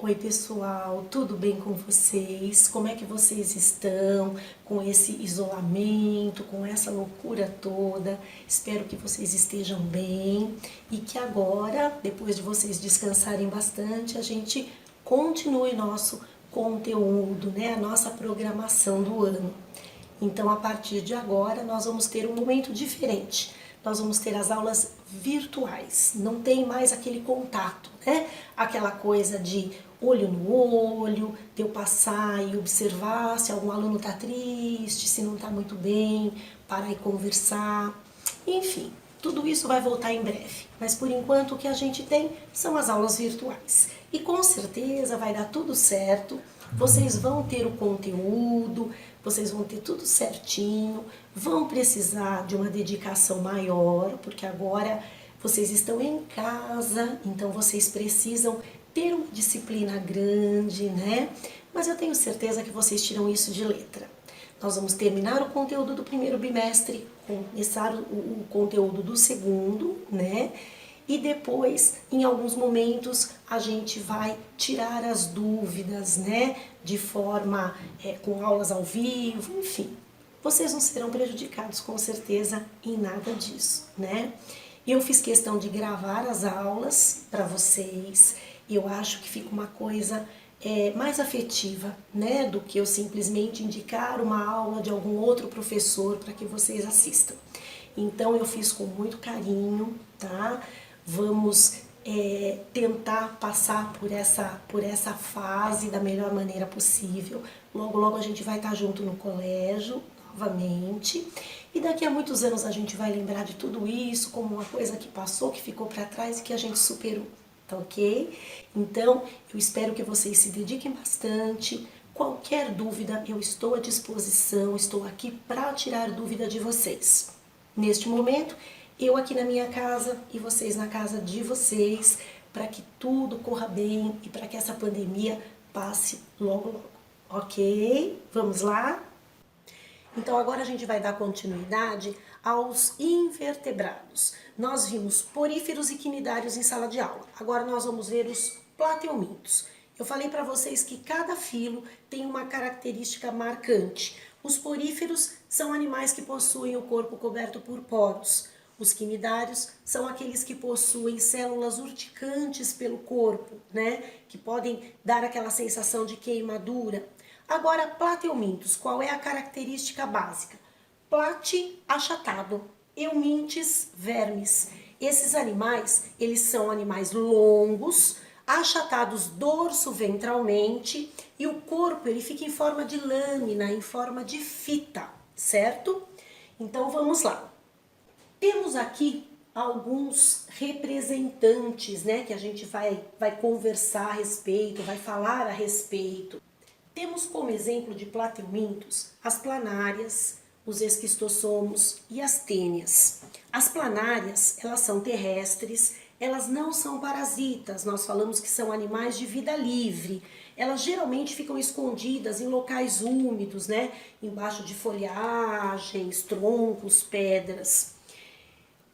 Oi pessoal, tudo bem com vocês? Como é que vocês estão com esse isolamento, com essa loucura toda? Espero que vocês estejam bem e que agora, depois de vocês descansarem bastante, a gente continue nosso conteúdo, né? A nossa programação do ano. Então, a partir de agora, nós vamos ter um momento diferente. Nós vamos ter as aulas virtuais, não tem mais aquele contato, né? Aquela coisa de olho no olho, de eu passar e observar se algum aluno está triste, se não está muito bem, parar e conversar. Enfim, tudo isso vai voltar em breve, mas por enquanto o que a gente tem são as aulas virtuais. E com certeza vai dar tudo certo, vocês vão ter o conteúdo, vocês vão ter tudo certinho, vão precisar de uma dedicação maior, porque agora vocês estão em casa, então vocês precisam ter uma disciplina grande, né? Mas eu tenho certeza que vocês tiram isso de letra. Nós vamos terminar o conteúdo do primeiro bimestre, começar o conteúdo do segundo, né? E depois, em alguns momentos, a gente vai tirar as dúvidas, né? De forma, com aulas ao vivo, enfim. Vocês não serão prejudicados, com certeza, em nada disso, né? Eu fiz questão de gravar as aulas para vocês. Eu acho que fica uma coisa mais afetiva, né? Do que eu simplesmente indicar uma aula de algum outro professor para que vocês assistam. Então, eu fiz com muito carinho, tá? Vamos tentar passar por essa fase da melhor maneira possível. Logo, logo a gente vai estar junto no colégio, novamente. E daqui a muitos anos a gente vai lembrar de tudo isso como uma coisa que passou, que ficou para trás e que a gente superou, tá ok? Então, eu espero que vocês se dediquem bastante. Qualquer dúvida, eu estou à disposição, estou aqui para tirar dúvida de vocês. Neste momento, eu aqui na minha casa e vocês na casa de vocês, para que tudo corra bem e para que essa pandemia passe logo, logo. Ok? Vamos lá? Então agora a gente vai dar continuidade aos invertebrados. Nós vimos poríferos e quinidários em sala de aula. Agora nós vamos ver os plateumintos. Eu falei para vocês que cada filo tem uma característica marcante. Os poríferos são animais que possuem o corpo coberto por poros. Os quinidários são aqueles que possuem células urticantes pelo corpo, né? Que podem dar aquela sensação de queimadura. Agora, plateumintos, qual é a característica básica? Plate achatado, eumintes vermes. Esses animais, eles são animais longos, achatados dorso-ventralmente e o corpo ele fica em forma de lâmina, em forma de fita, certo? Então vamos lá. Temos aqui alguns representantes, né, que a gente vai conversar a respeito, vai falar a respeito. Temos como exemplo de plateumintos as planárias, os esquistossomos e as tênias. As planárias, elas são terrestres, elas não são parasitas, nós falamos que são animais de vida livre. Elas geralmente ficam escondidas em locais úmidos, né, embaixo de folhagens, troncos, pedras.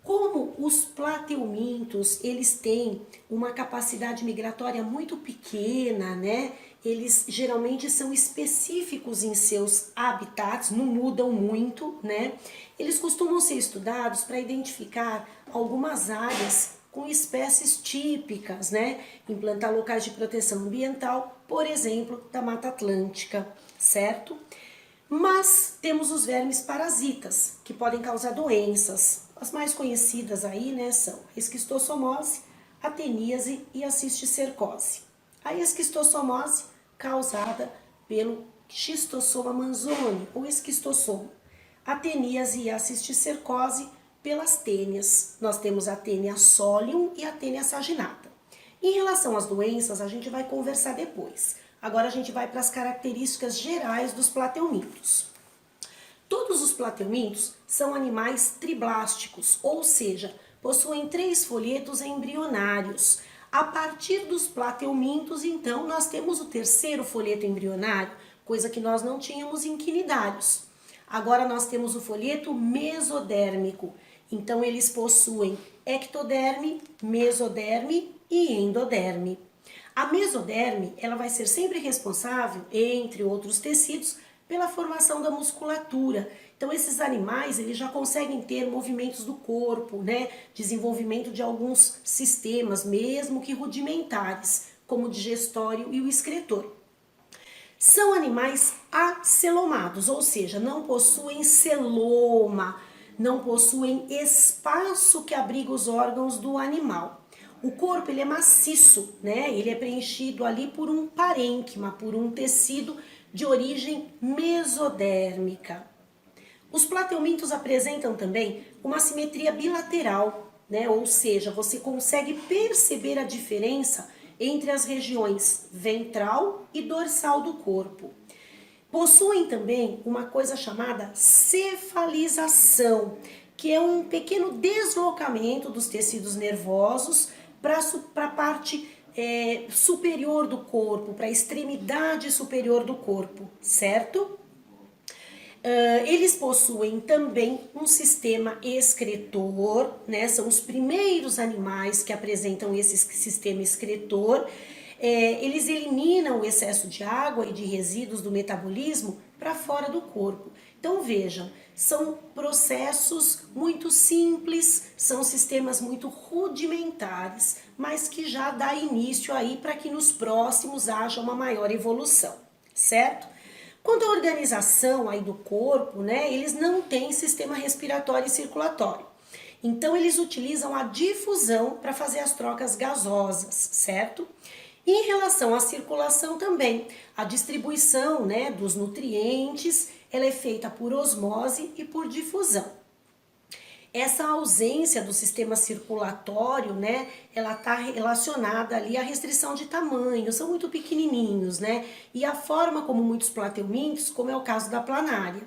Como os plateumintos, eles têm uma capacidade migratória muito pequena, né? Eles geralmente são específicos em seus habitats, não mudam muito, né? Eles costumam ser estudados para identificar algumas áreas com espécies típicas, né? Implantar locais de proteção ambiental, por exemplo, da Mata Atlântica, certo? Mas temos os vermes parasitas, que podem causar doenças. As mais conhecidas aí, né, são a esquistossomose, a teníase e a cisticercose. A esquistossomose causada pelo Schistosoma manzoni, ou esquistossoma. A teníase e a cisticercose pelas tênias. Nós temos a tênia solium e a tênia saginata. Em relação às doenças, a gente vai conversar depois. Agora a gente vai para as características gerais dos plateumintos. Todos os plateumintos são animais triblásticos, ou seja, possuem 3 folhetos embrionários. A partir dos plateumintos, então, nós temos o terceiro folheto embrionário, coisa que nós não tínhamos em quinidários. Agora nós temos o folheto mesodérmico. Então, eles possuem ectoderme, mesoderme e endoderme. A mesoderme, ela vai ser sempre responsável, entre outros tecidos, pela formação da musculatura. Então esses animais, eles já conseguem ter movimentos do corpo, né? Desenvolvimento de alguns sistemas, mesmo que rudimentares, como o digestório e o excretor. São animais acelomados, ou seja, não possuem celoma, não possuem espaço que abriga os órgãos do animal. O corpo ele é maciço, né? Ele é preenchido ali por um parênquima, por um tecido de origem mesodérmica. Os plateumintos apresentam também uma simetria bilateral, né? Ou seja, você consegue perceber a diferença entre as regiões ventral e dorsal do corpo. Possuem também uma coisa chamada cefalização, que é um pequeno deslocamento dos tecidos nervosos para a parte superior do corpo, para a extremidade superior do corpo, certo? Eles possuem também um sistema excretor, né? São os primeiros animais que apresentam esse sistema excretor. Eles eliminam o excesso de água e de resíduos do metabolismo para fora do corpo. Então vejam, são processos muito simples, são sistemas muito rudimentares, mas que já dá início aí para que nos próximos haja uma maior evolução, certo? Quanto à organização aí do corpo, né, eles não têm sistema respiratório e circulatório. Então eles utilizam a difusão para fazer as trocas gasosas, certo? E em relação à circulação também, a distribuição, né, dos nutrientes, ela é feita por osmose e por difusão. Essa ausência do sistema circulatório, né, ela está relacionada ali à restrição de tamanho, são muito pequenininhos, né, e a forma como muitos plateumintos, como é o caso da planária.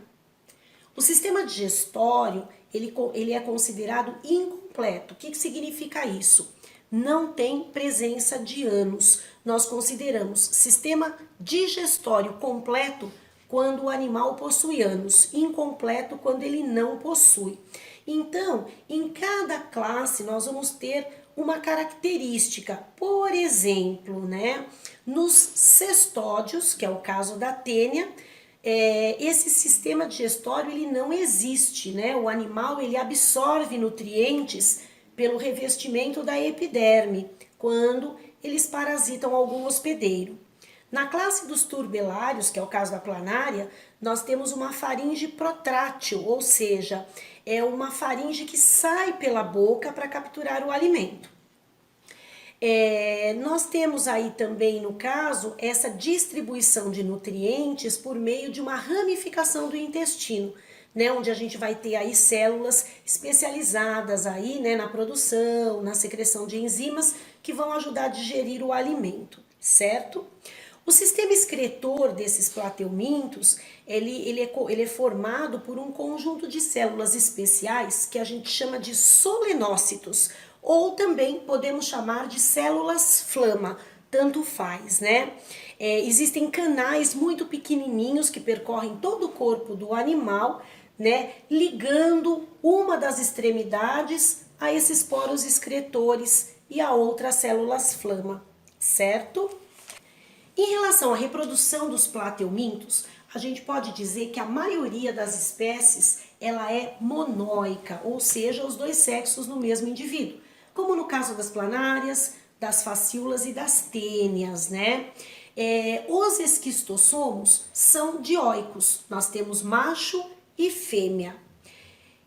O sistema digestório, ele é considerado incompleto. O que significa isso? Não tem presença de ânus. Nós consideramos sistema digestório completo quando o animal possui ânus, incompleto quando ele não possui. Então, em cada classe nós vamos ter uma característica. Por exemplo, né, nos cestódeos, que é o caso da tênia, esse sistema digestório ele não existe, né? O animal ele absorve nutrientes pelo revestimento da epiderme, quando eles parasitam algum hospedeiro. Na classe dos turbelários, que é o caso da planária, nós temos uma faringe protrátil, ou seja, é uma faringe que sai pela boca para capturar o alimento. Nós temos aí também, no caso, essa distribuição de nutrientes por meio de uma ramificação do intestino, né, onde a gente vai ter aí células especializadas aí, né, na produção, na secreção de enzimas que vão ajudar a digerir o alimento, certo? O sistema excretor desses plateumintos, ele é formado por um conjunto de células especiais que a gente chama de solenócitos, ou também podemos chamar de células flama, tanto faz, né? Existem canais muito pequenininhos que percorrem todo o corpo do animal, né, ligando uma das extremidades a esses poros excretores e a outras células flama, certo? Em relação à reprodução dos plateumintos, a gente pode dizer que a maioria das espécies ela é monóica, ou seja, os dois sexos no mesmo indivíduo, como no caso das planárias, das fascíolas e das tênias, né? Os esquistossomos são dioicos, nós temos macho e fêmea.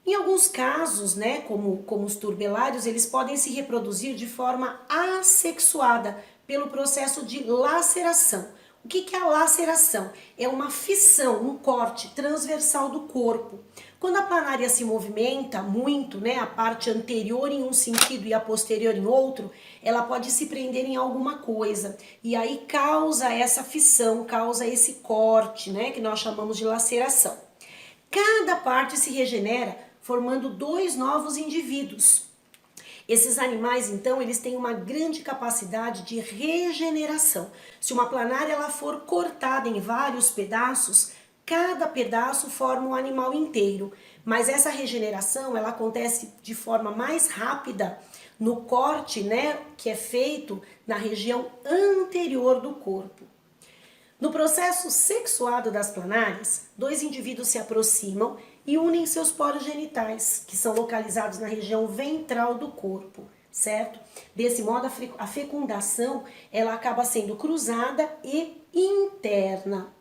Em alguns casos, né, como os turbelários, eles podem se reproduzir de forma assexuada pelo processo de laceração. O que é a laceração? É uma fissão, um corte transversal do corpo. Quando a planária se movimenta muito, né, a parte anterior em um sentido e a posterior em outro, ela pode se prender em alguma coisa. E aí causa essa fissão, causa esse corte, né, que nós chamamos de laceração. Cada parte se regenera formando dois novos indivíduos. Esses animais, então, eles têm uma grande capacidade de regeneração. Se uma planária ela for cortada em vários pedaços, cada pedaço forma um animal inteiro. Mas essa regeneração ela acontece de forma mais rápida no corte, né, que é feito na região anterior do corpo. No processo sexuado das planárias, dois indivíduos se aproximam e unem seus poros genitais, que são localizados na região ventral do corpo, certo? Desse modo, a fecundação ela acaba sendo cruzada e interna.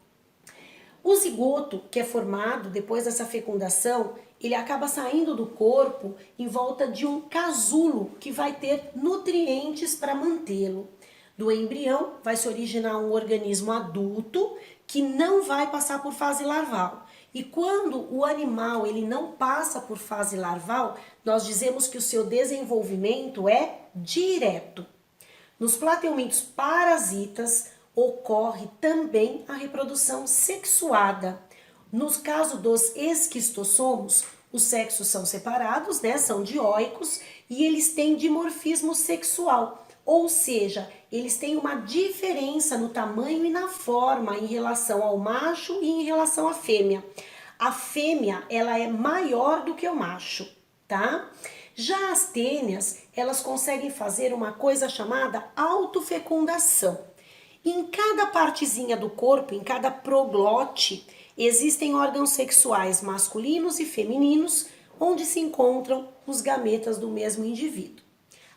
O zigoto, que é formado depois dessa fecundação, ele acaba saindo do corpo em volta de um casulo que vai ter nutrientes para mantê-lo. Do embrião vai se originar um organismo adulto que não vai passar por fase larval. E quando o animal ele não passa por fase larval, nós dizemos que o seu desenvolvimento é direto. Nos plateumintos parasitas ocorre também a reprodução sexuada. No caso dos esquistossomos, os sexos são separados, né, são dioicos e eles têm dimorfismo sexual, ou seja, eles têm uma diferença no tamanho e na forma em relação ao macho e em relação à fêmea. A fêmea, ela é maior do que o macho, tá? Já as tênias, elas conseguem fazer uma coisa chamada autofecundação. Em cada partezinha do corpo, em cada proglote, existem órgãos sexuais masculinos e femininos, onde se encontram os gametas do mesmo indivíduo.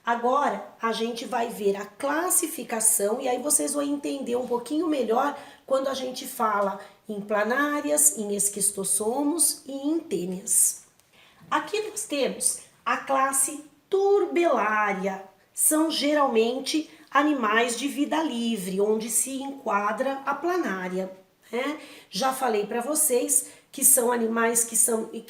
Agora, a gente vai ver a classificação e aí vocês vão entender um pouquinho melhor quando a gente fala em planárias, em esquistossomos e em tênias. Aqui nós temos a classe turbelária. São geralmente animais de vida livre, onde se enquadra a planária. Né? Já falei para vocês que são animais que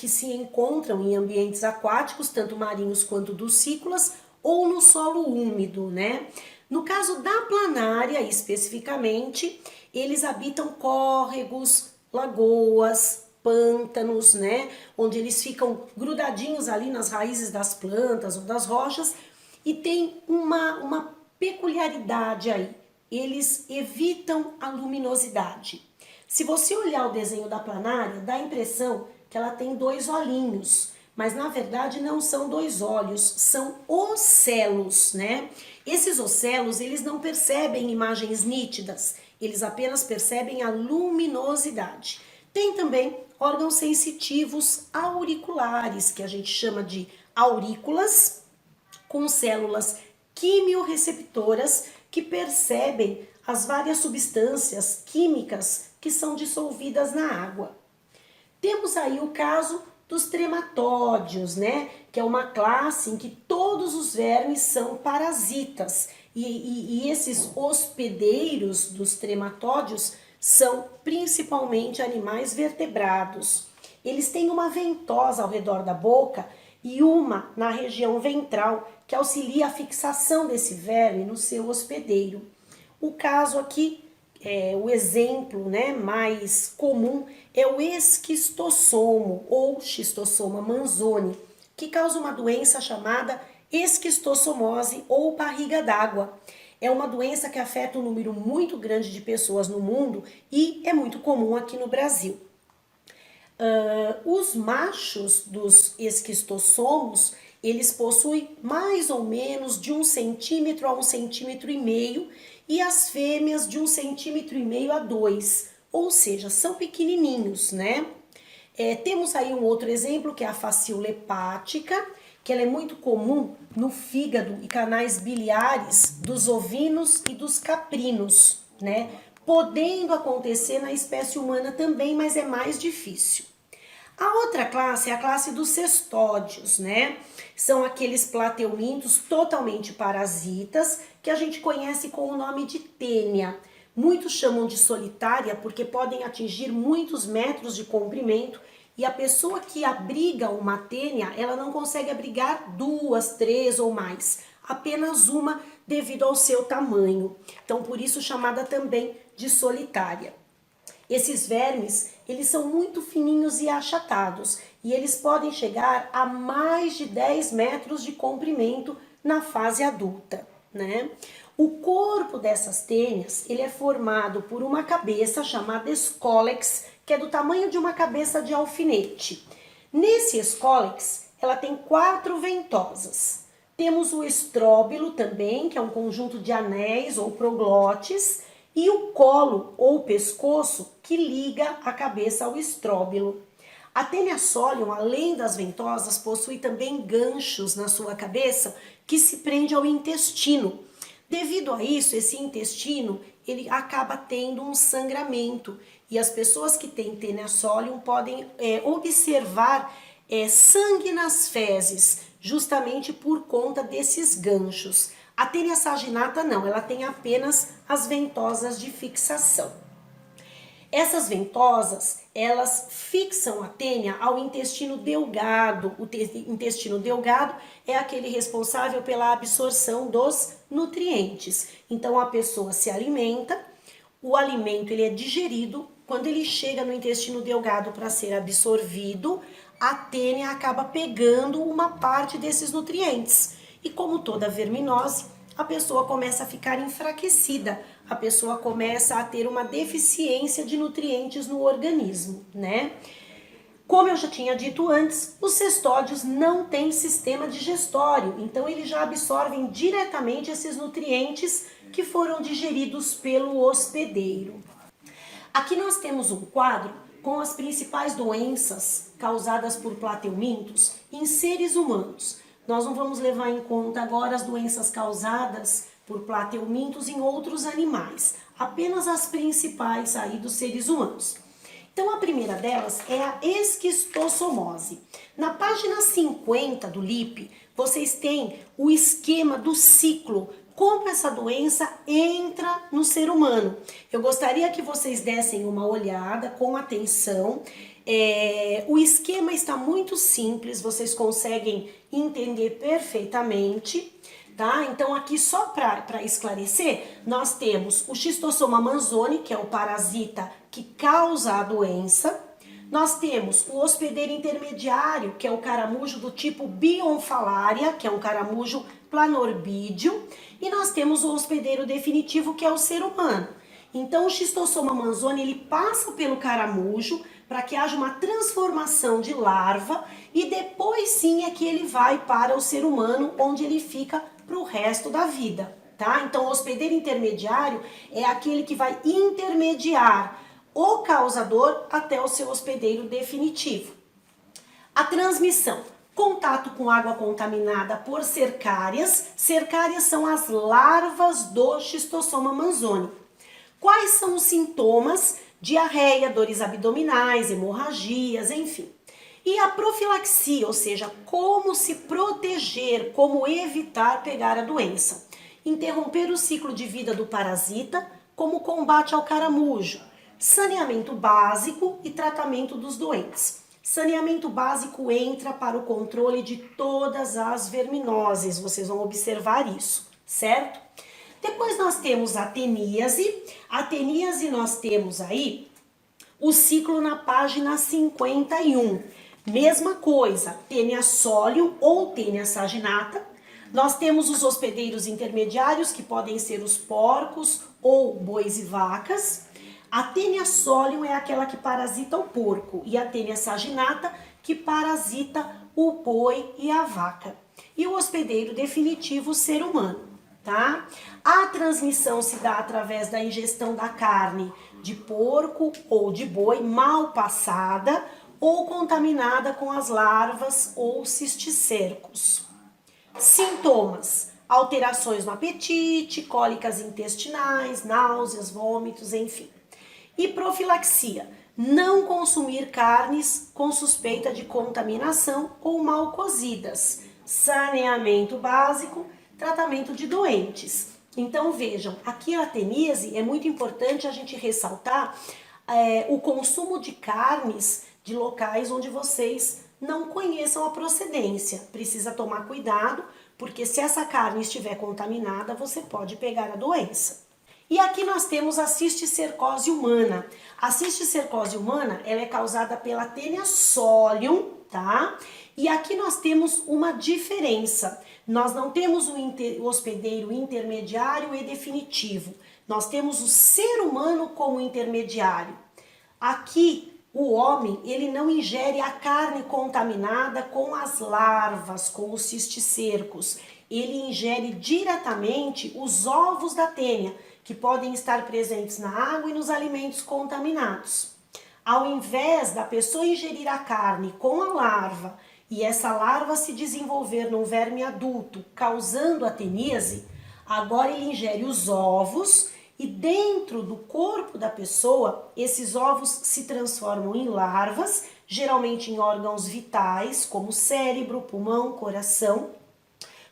se encontram em ambientes aquáticos, tanto marinhos quanto ducícolas, ou no solo úmido, né? No caso da planária, especificamente, eles habitam córregos, lagoas, pântanos, né? Onde eles ficam grudadinhos ali nas raízes das plantas ou das rochas e tem uma peculiaridade aí. Eles evitam a luminosidade. Se você olhar o desenho da planária, dá a impressão que ela tem dois olhinhos, mas na verdade não são dois olhos, são ocelos, né? Esses ocelos, eles não percebem imagens nítidas, eles apenas percebem a luminosidade. Tem também órgãos sensitivos auriculares, que a gente chama de aurículas, com células quimiorreceptoras que percebem as várias substâncias químicas que são dissolvidas na água. Temos aí o caso dos trematódeos, né? Que é uma classe em que todos os vermes são parasitas e esses hospedeiros dos trematódeos são principalmente animais vertebrados. Eles têm uma ventosa ao redor da boca e uma na região ventral que auxilia a fixação desse verme no seu hospedeiro. O caso aqui, o exemplo, né, mais comum é o esquistossomo ou Schistosoma manzoni, que causa uma doença chamada esquistossomose ou barriga d'água. É uma doença que afeta um número muito grande de pessoas no mundo e é muito comum aqui no Brasil. Os machos dos esquistossomos, eles possuem mais ou menos de 1 centímetro a 1,5 centímetros e as fêmeas de 1,5 centímetros a 2, ou seja, são pequenininhos, né? Temos aí um outro exemplo que é a facíola hepática, que ela é muito comum no fígado e canais biliares dos ovinos e dos caprinos, né? Podendo acontecer na espécie humana também, mas é mais difícil. A outra classe é a classe dos cestódeos, né? São aqueles plateumintos totalmente parasitas que a gente conhece com o nome de tênia. Muitos chamam de solitária porque podem atingir muitos metros de comprimento e a pessoa que abriga uma tênia, ela não consegue abrigar 2, 3 ou mais, apenas uma devido ao seu tamanho. Então, por isso chamada também de solitária. Esses vermes, eles são muito fininhos e achatados e eles podem chegar a mais de 10 metros de comprimento na fase adulta, né? O corpo dessas tênias, ele é formado por uma cabeça chamada escólex, que é do tamanho de uma cabeça de alfinete. Nesse escólex, ela tem 4 ventosas. Temos o estróbilo também, que é um conjunto de anéis ou proglotes, e o colo ou pescoço que liga a cabeça ao estróbilo. A tênia solium, além das ventosas, possui também ganchos na sua cabeça que se prende ao intestino. Devido a isso, esse intestino ele acaba tendo um sangramento e as pessoas que têm tênia solium podem observar sangue nas fezes, justamente por conta desses ganchos. A tênia saginata não, ela tem apenas as ventosas de fixação. Essas ventosas, elas fixam a tênia ao intestino delgado. O intestino delgado é aquele responsável pela absorção dos nutrientes. Então a pessoa se alimenta, o alimento ele é digerido, quando ele chega no intestino delgado para ser absorvido, a tênia acaba pegando uma parte desses nutrientes. E como toda verminose, a pessoa começa a ficar enfraquecida, a pessoa começa a ter uma deficiência de nutrientes no organismo, né? Como eu já tinha dito antes, os cestódios não têm sistema digestório, então eles já absorvem diretamente esses nutrientes que foram digeridos pelo hospedeiro. Aqui nós temos um quadro com as principais doenças causadas por plateumintos em seres humanos. Nós não vamos levar em conta agora as doenças causadas por plateumintos em outros animais, apenas as principais aí dos seres humanos. Então a primeira delas é a esquistossomose. Na página 50 do LIP, vocês têm o esquema do ciclo, como essa doença entra no ser humano. Eu gostaria que vocês dessem uma olhada com atenção. O esquema está muito simples, vocês conseguem entender perfeitamente, tá? Então aqui só para esclarecer, nós temos o Schistossoma manzoni, que é o parasita que causa a doença. Nós temos o hospedeiro intermediário, que é o caramujo do tipo Bionfalaria, que é um caramujo planorbídeo, e nós temos o hospedeiro definitivo, que é o ser humano. Então o Schistossoma manzoni ele passa pelo caramujo para que haja uma transformação de larva e depois sim é que ele vai para o ser humano, onde ele fica para o resto da vida, tá? Então o hospedeiro intermediário é aquele que vai intermediar o causador até o seu hospedeiro definitivo. A transmissão. Contato com água contaminada por cercárias. Cercárias são as larvas do Schistossoma manzoni. Quais são os sintomas? Diarreia, dores abdominais, hemorragias, enfim. E a profilaxia, ou seja, como se proteger, como evitar pegar a doença. Interromper o ciclo de vida do parasita, como combate ao caramujo. Saneamento básico e tratamento dos doentes. Saneamento básico entra para o controle de todas as verminoses, vocês vão observar isso, certo? Depois nós temos a teníase. A teníase nós temos aí o ciclo na página 51. Mesma coisa, tênia solium ou tênia saginata. Nós temos os hospedeiros intermediários, que podem ser os porcos ou bois e vacas. A tênia solium é aquela que parasita o porco e a tênia saginata que parasita o boi e a vaca. E o hospedeiro definitivo, o ser humano, tá? A transmissão se dá através da ingestão da carne de porco ou de boi mal passada ou contaminada com as larvas ou cisticercos. Sintomas: alterações no apetite, cólicas intestinais, náuseas, vômitos, enfim. E profilaxia: não consumir carnes com suspeita de contaminação ou mal cozidas. Saneamento básico, tratamento de doentes. Então vejam, aqui a teníase é muito importante a gente ressaltar o consumo de carnes de locais onde vocês não conheçam a procedência. Precisa tomar cuidado, porque se essa carne estiver contaminada, você pode pegar a doença. E aqui nós temos a cisticercose humana. A cisticercose humana, ela é causada pela tênia solium, tá? E aqui nós temos uma diferença. Nós não temos o hospedeiro intermediário e definitivo. Nós temos o ser humano como intermediário. Aqui, o homem, ele não ingere a carne contaminada com as larvas, com os cisticercos. ele ingere diretamente os ovos da tênia, que podem estar presentes na água e nos alimentos contaminados. Ao invés da pessoa ingerir a carne com a larva e essa larva se desenvolver num verme adulto, causando a teníase, agora ele ingere os ovos e dentro do corpo da pessoa, esses ovos se transformam em larvas, geralmente em órgãos vitais, como cérebro, pulmão, coração,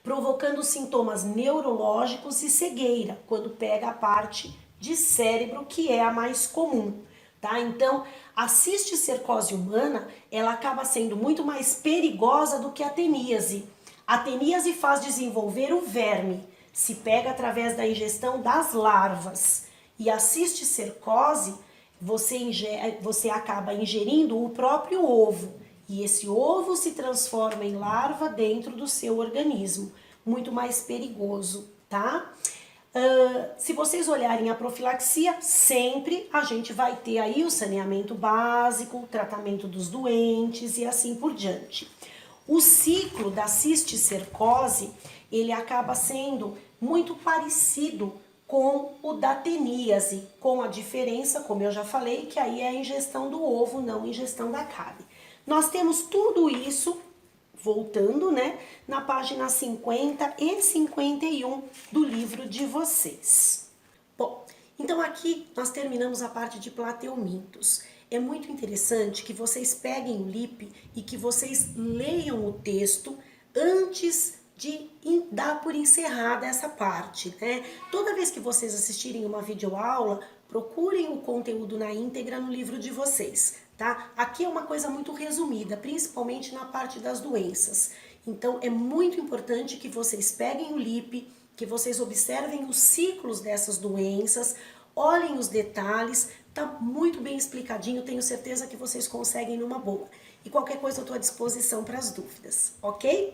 provocando sintomas neurológicos e cegueira, quando pega a parte de cérebro, que é a mais comum. Tá? Então, a cisticercose humana, ela acaba sendo muito mais perigosa do que a teníase. A teníase faz desenvolver o verme, se pega através da ingestão das larvas. E a cisticercose, você acaba ingerindo o próprio ovo. E esse ovo se transforma em larva dentro do seu organismo. Muito mais perigoso, tá? Se vocês olharem a profilaxia, sempre a gente vai ter aí o saneamento básico, o tratamento dos doentes e assim por diante. O ciclo da cisticercose, ele acaba sendo muito parecido com o da teníase, com a diferença, como eu já falei, que aí é a ingestão do ovo, não a ingestão da carne. Nós temos tudo isso, voltando, né, na página 50 e 51 do livro de vocês. Bom, então aqui nós terminamos a parte de plateumintos. É muito interessante que vocês peguem o LIP e que vocês leiam o texto antes de dar por encerrada essa parte, né? Toda vez que vocês assistirem uma videoaula, procurem o conteúdo na íntegra no livro de vocês, tá? Aqui é uma coisa muito resumida, principalmente na parte das doenças. Então, é muito importante que vocês peguem o LIP, que vocês observem os ciclos dessas doenças, olhem os detalhes, tá muito bem explicadinho, tenho certeza que vocês conseguem numa boa. E qualquer coisa eu estou à disposição para as dúvidas, ok?